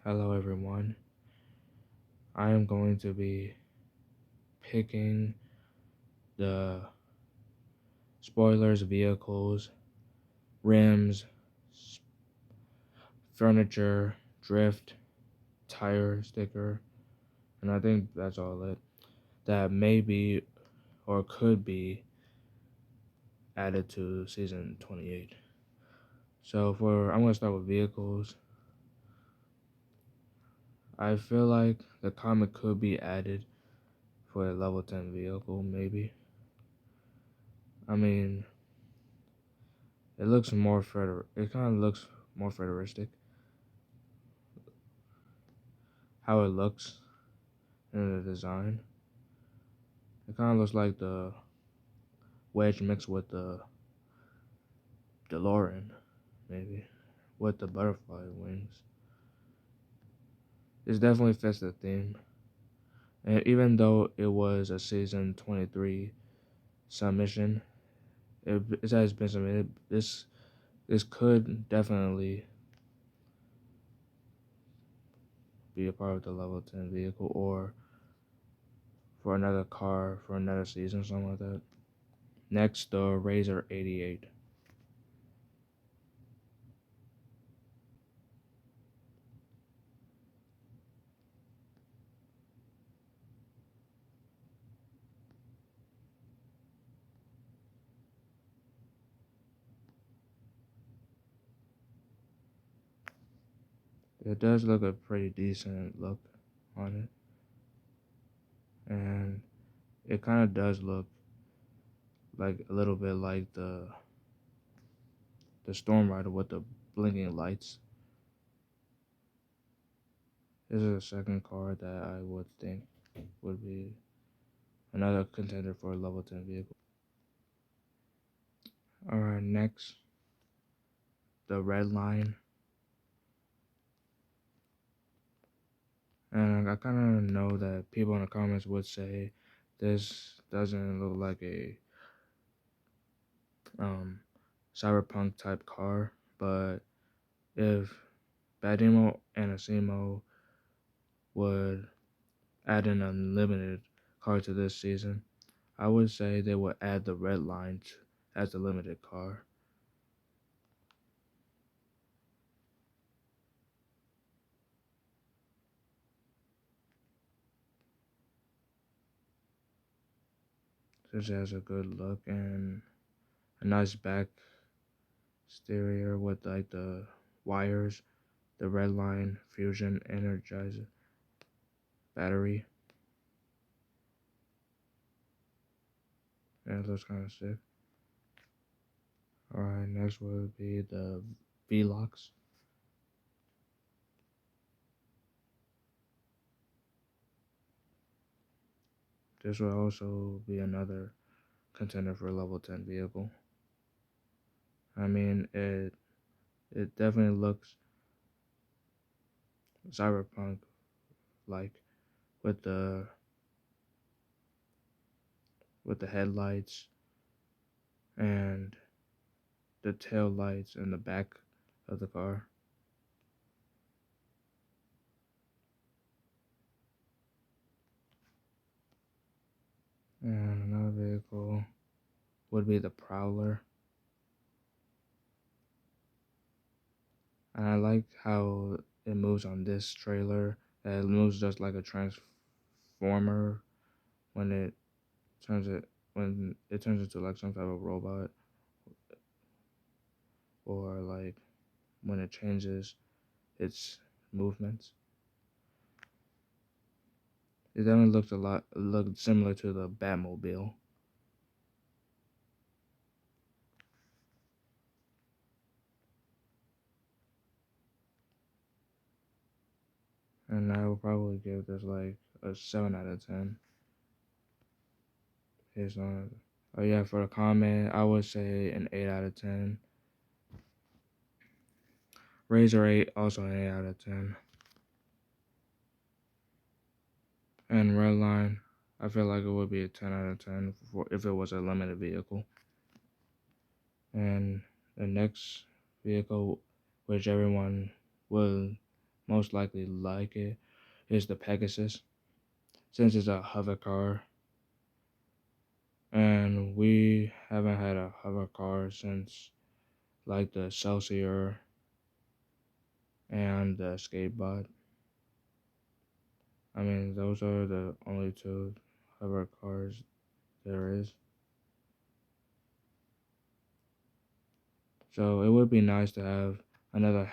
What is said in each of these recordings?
Hello everyone. I am going to be picking the spoilers, vehicles, rims, furniture, drift, tire sticker, and I think that's all it. That may be or could be added to season 28. I'm gonna start with vehicles. I feel like the comic could be added for a level 10 vehicle, maybe. I mean, it kind of looks more futuristic. How it looks in the design. It kind of looks like the wedge mixed with the DeLorean, maybe, with the butterfly wings. This definitely fits the theme. And even though it was a season 23 submission, it has been submitted. This could definitely be a part of the level 10 vehicle or for another car for another season, something like that. Next, the Razor 88. It does look a pretty decent look on it, and it kind of does look like a little bit like the Storm Rider with the blinking lights. This is a second card that I would think would be another contender for a level 10 vehicle. Alright, next, the Red Line. And I kind of know that people in the comments would say this doesn't look like a um, cyberpunk type car, but if Badimo and Asimo would add an unlimited car to this season, I would say they would add the Red Line as the limited car. Since it has a good look and a nice back exterior with like the wires, the Red Line Fusion Energizer battery. And it looks kind of sick. Alright, next would be the V-Locks. This will also be another contender for a level 10 vehicle. I mean, it definitely looks cyberpunk like with the headlights and the tail lights in the back of the car. And another vehicle would be the Prowler. And I like how it moves on this trailer. It moves just like a transformer when it turns it when it turns into like some type of robot, or like when it changes its movements. It definitely looked similar to the Batmobile. And I would probably give this like a 7 out of 10. Based on it. Oh yeah, for the comment, I would say an 8 out of 10. Razor 8, also an 8 out of 10. And Redline, I feel like it would be a 10 out of 10 if it was a limited vehicle. And the next vehicle, which everyone will most likely like it is the Pegasus, since it's a hover car, and we haven't had a hover car since like the Celsior and the Skatebot. I mean, those are the only two hover cars there is. So it would be nice to have another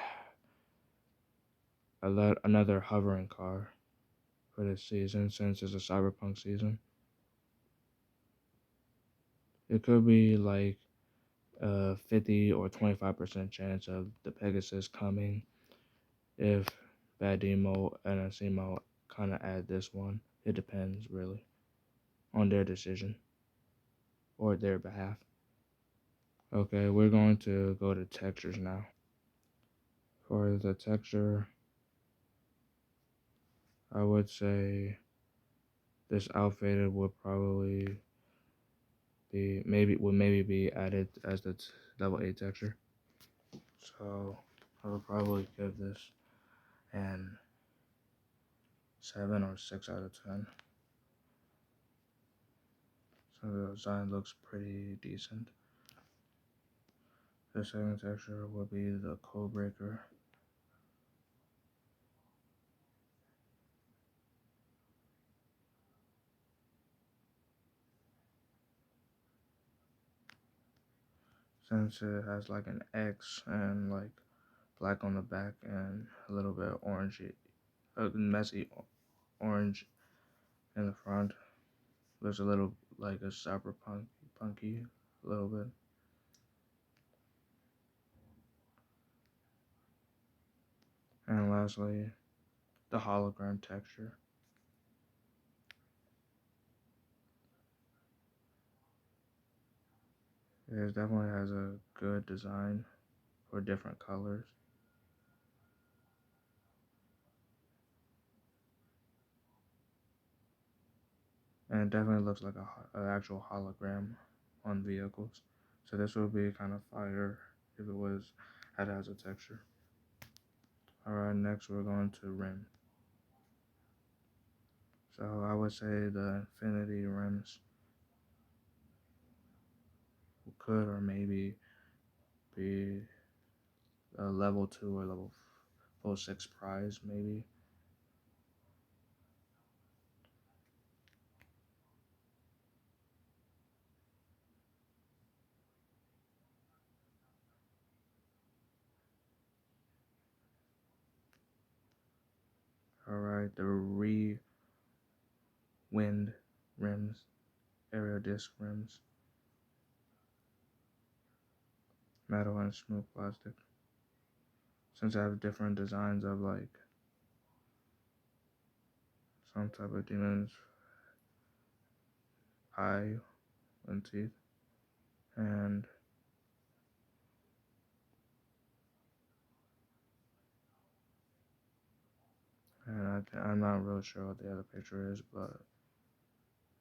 another hovering car for this season since it's a cyberpunk season. It could be like a 50 or 25% chance of the Pegasus coming if Bad Demo and Asimo kind of add this one. It depends really on their decision or their behalf. Okay, we're going to go to textures now. For the texture, I would say this outfitted would probably maybe be added as the level 8 texture. So I would probably give this an 7 or 6 out of 10. So the design looks pretty decent. The second texture would be the code breaker. Since it has like an X and like black on the back and a little bit orangey, a messy orange in the front. Looks a little like a cyberpunk punky a little bit. And lastly, the hologram texture. It definitely has a good design for different colors. And it definitely looks like an actual hologram on vehicles. So this would be kind of fire if it was had as a texture. Alright, next we're going to rim. So I would say the infinity rims could or maybe be a level 2 or level 6 prize maybe. Alright, the wind rims, aerial disc rims, metal and smooth plastic. Since I have different designs of like some type of demon's eye and teeth, and I'm not really sure what the other picture is, but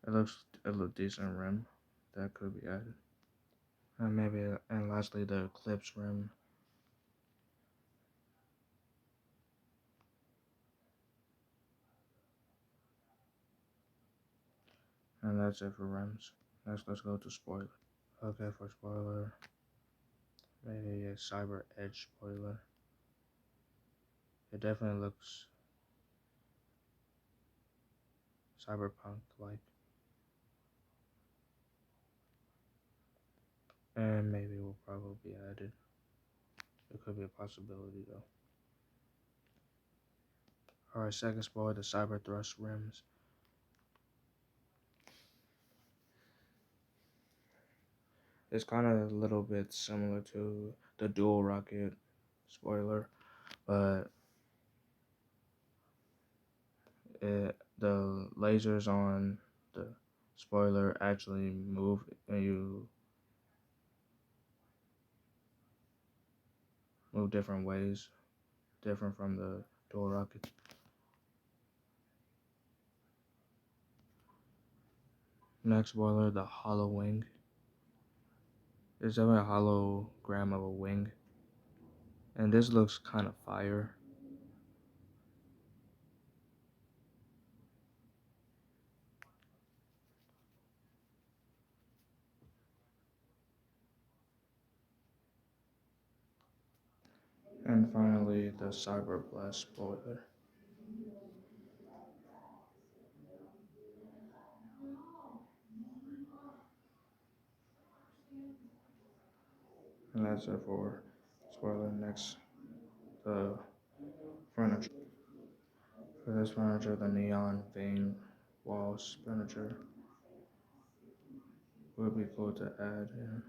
it looks decent rim that could be added. And maybe and lastly the Eclipse rim. And that's it for rims. Next let's go to spoiler. Okay, for spoiler, maybe a cyber edge spoiler. It definitely looks cyberpunk like. And maybe will probably be added. It could be a possibility though. Alright, second spoiler, the cyber thrust rims. It's kind of a little bit similar to the dual rocket spoiler, but the lasers on the spoiler actually move and you move different ways, different from the dual rocket. Next spoiler, the hollow wing. It's definitely a hologram of a wing, and this looks kind of fire. And finally, the cyberblast spoiler. And that's it for spoiler. Next, the furniture. For this furniture, the neon vein walls furniture would be cool to add in.